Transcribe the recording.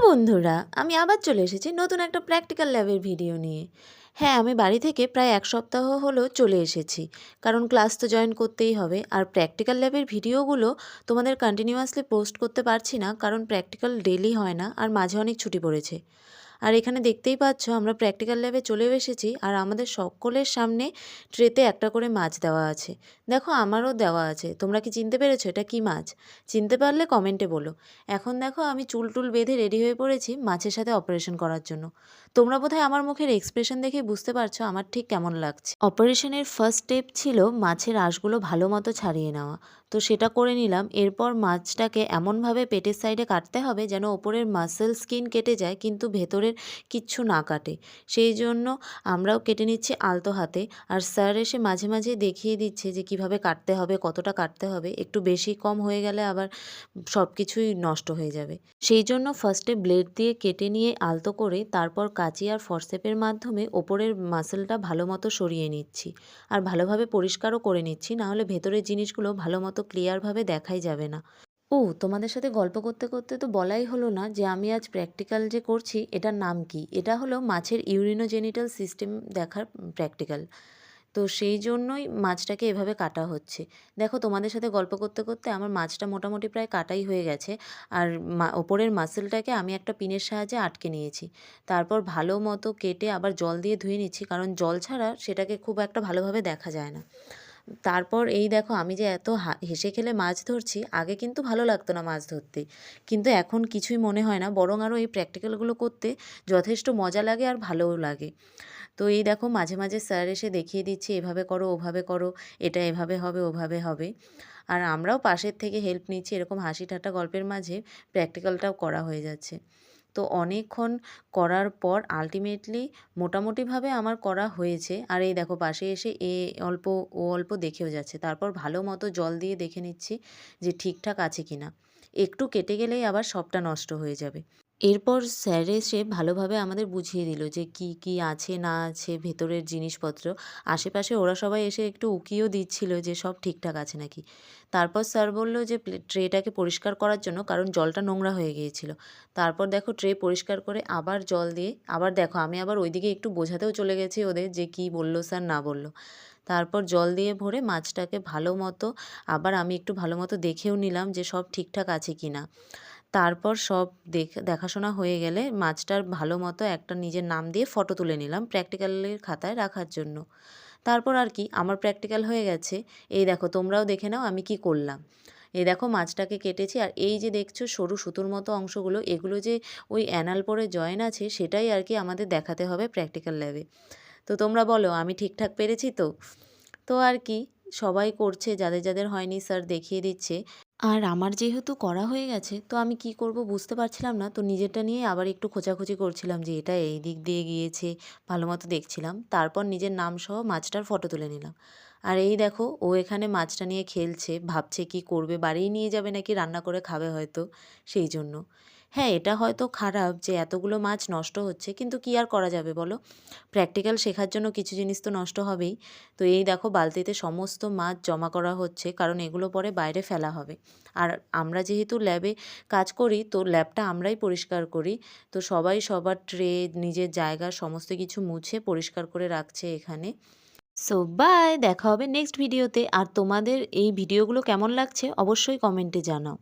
বন্ধুরা, আমি আবার চলে এসেছি নতুন একটা প্র্যাকটিক্যাল ল্যাবের ভিডিও নিয়ে। হ্যাঁ, আমি বাড়ি থেকে প্রায় ১ সপ্তাহ হলো চলে এসেছি। কারণ ক্লাস তো জয়েন করতেই হবে। আর প্র্যাকটিক্যাল ল্যাবের ভিডিওগুলো তোমাদের কন্টিনিউয়াসলি পোস্ট করতে পারছি না, কারণ প্র্যাকটিক্যাল ডেইলি হয় না আর মাঝে অনেক ছুটি পড়েছে। আর এখানে দেখতেই পাচ্ছ আমরা প্র্যাকটিক্যাল ল্যাবে চলেও এসেছি, আর আমাদের সকলের সামনে ট্রেতে একটা করে মাছ দেওয়া আছে। দেখো, আমারও দেওয়া আছে। তোমরা কি চিনতে পেরেছো এটা কী মাছ? চিনতে পারলে কমেন্টে বলো। এখন দেখো, আমি চুল টুল বেঁধে রেডি হয়ে পড়েছি মাছের সাথে অপারেশন করার জন্য। তোমরা বোধহয় আমার মুখের এক্সপ্রেশন দেখেই বুঝতে পারছো আমার ঠিক কেমন লাগছে। অপারেশনের ফার্স্ট স্টেপ ছিল মাছের আঁশগুলো ভালো মতো ছাড়িয়ে নেওয়া। তো সেটা করে নিলাম। এরপর মাছটাকে এমনভাবে পেটের সাইডে কাটতে হবে যেন ওপরের মাসেল স্কিন কেটে যায়, কিন্তু ভেতরের কিচ্ছু না কাটে। সেই জন্য আমরাও কেটে নিচ্ছি আলতো হাতে। আর স্যার এসে মাঝে মাঝে দেখিয়ে দিচ্ছে যে কিভাবে কাটতে হবে, কতটা কাটতে হবে। একটু বেশি কম হয়ে গেলে আবার সব কিছুই নষ্ট হয়ে যাবে। সেই জন্য ফার্স্টে ব্লেড দিয়ে কেটে নিয়ে আলতো করে, তারপর কাঁচি আর ফরসেপের মাধ্যমে ওপরের মাসেলটা ভালো মতো সরিয়ে নিচ্ছি। আর ভালোভাবে পরিষ্কারও করে নিচ্ছি, নাহলে ভেতরের জিনিসগুলো ভালো মতো ক্লিয়ারভাবে দেখাই যাবে না। তোমাদের সাথে গল্প করতে করতে তো বলাই হলো না যে আমি আজ প্র্যাকটিক্যাল যে করছি এটার নাম কি। এটা হলো মাছের ইউরিনোজেনিটাল সিস্টেম দেখার প্র্যাকটিক্যাল। তো সেই জন্যই মাছটাকে এভাবে কাটা হচ্ছে। দেখো, তোমাদের সাথে গল্প করতে করতে আমার মাছটা মোটামুটি প্রায় কাটাই হয়ে গেছে। আর ওপরের মাসেলটাকে আমি একটা পিনের সাহায্যে আটকে নিয়েছি। তারপর ভালো মতো কেটে আবার জল দিয়ে ধুয়ে নিচ্ছি, কারণ জল ছাড়া সেটাকে খুব একটা ভালোভাবে দেখা যায় না। তারপর এই দেখো, আমি যে এত হেসে খেলে মাছ ধরছি, আগে কিন্তু ভালো লাগতো না মাছ ধরতে। কিন্তু এখন কিছুই মনে হয় না, বরং আরও এই প্র্যাকটিক্যালগুলো করতে যথেষ্ট মজা লাগে আর ভালোও লাগে। তো এই দেখো, মাঝে মাঝে স্যার এসে দেখিয়ে দিচ্ছে এভাবে করো, ওভাবে করো, এটা এভাবে হবে, ওভাবে হবে। আর আমরাও পাশের থেকে হেল্প নিচ্ছি। এরকম হাসি ঠাট্টা গল্পের মাঝে প্র্যাকটিক্যালটাও করা হয়ে যাচ্ছে। তো অনেকক্ষণ করার পর আল্টিমেটলি মোটামুটিভাবে আমার করা হয়েছে। আর এই দেখো, পাশে এসে অল্প ও অল্প দেখেও যাচ্ছে। তারপর ভালো মতো জল দিয়ে দেখে নিচ্ছি যে ঠিকঠাক আছে কি না। একটু কেটে গেলেই আবার সবটা নষ্ট হয়ে যাবে। এরপর স্যার এসে ভালোভাবে আমাদের বুঝিয়ে দিল যে কি কি আছে না আছে ভেতরের জিনিসপত্র। আশেপাশে ওরা সবাই এসে একটু উকিও দিচ্ছিল যে সব ঠিকঠাক আছে নাকি। তারপর স্যার বলল যে ট্রেটাকে পরিষ্কার করার জন্য, কারণ জলটা নোংরা হয়ে গিয়েছিল। তারপর দেখো, ট্রে পরিষ্কার করে আবার জল দিয়ে, আবার দেখো আমি আবার ওইদিকে একটু বোঝাতেও চলে গেছি ওদের যে কি বলল স্যার না বলল। তারপর জল দিয়ে ভরে মাছটাকে ভালো মতো আবার আমি একটু ভালো মতো দেখেও নিলাম যে সব ঠিকঠাক আছে কি না। তারপর সব দেখাশোনা হয়ে গেলে মাছটার ভালো মতো একটা নিজের নাম দিয়ে ফটো তুলে নিলাম প্র্যাকটিক্যালের খাতায় রাখার জন্য। তারপর আর কি, আমার প্র্যাকটিক্যাল হয়ে গেছে। এই দেখো, তোমরাও দেখে নাও আমি কি করলাম। এই দেখো, মাছটাকে কেটেছি। আর এই যে দেখছো সরু সুতোর মতো অংশগুলো, এগুলো যে ওই অ্যানাল পরে জয়েন আছে, সেটাই আর কি আমাদের দেখাতে হবে প্র্যাকটিক্যাল ল্যাবে। তো তোমরা বলো আমি ঠিকঠাক পেরেছি তো? তো আর কি, সবাই করছে, যাদের যাদের হয়নি স্যার দেখিয়ে দিচ্ছে। আর আমার যেহেতু করা হয়ে গেছে, তো আমি কি করব বুঝতে পারছিলাম না। তো নিজেরটা নিয়ে আবার একটু খোঁচাখুচি করছিলাম যে এটা এই দিক দিয়ে গিয়েছে, ভালো মতো দেখছিলাম। তারপর নিজের নাম সহ মাছটার ফটো তুলে নিলাম। আর এই দেখো, ও এখানে মাছটা নিয়ে খেলছে, ভাবছে কি করবে, বাড়িই নিয়ে যাবে নাকি রান্না করে খাবে হয়তো, সেই জন্য। হ্যাঁ, এটা হয়তো খারাপ যে এতগুলো মাছ নষ্ট হচ্ছে, কিন্তু কি আর করা যাবে বলো? প্র্যাকটিক্যাল শেখার জন্য কিছু জিনিস তো নষ্ট হবেই। তো এই দেখো, বালতিতে সমস্ত মাছ জমা করা হচ্ছে, কারণ এগুলো পরে বাইরে ফেলা হবে। আর আমরা যেহেতু ল্যাবে কাজ করি, তো ল্যাবটা আমরাই পরিষ্কার করি। তো সবাই সবার ট্রে, নিজের জায়গা সমস্ত কিছু মুছে পরিষ্কার করে রাখছে এখানে। সো বাই, দেখা হবে নেক্সট ভিডিওতে। আর তোমাদের এই ভিডিওগুলো কেমন লাগছে অবশ্যই কমেন্টে জানাও।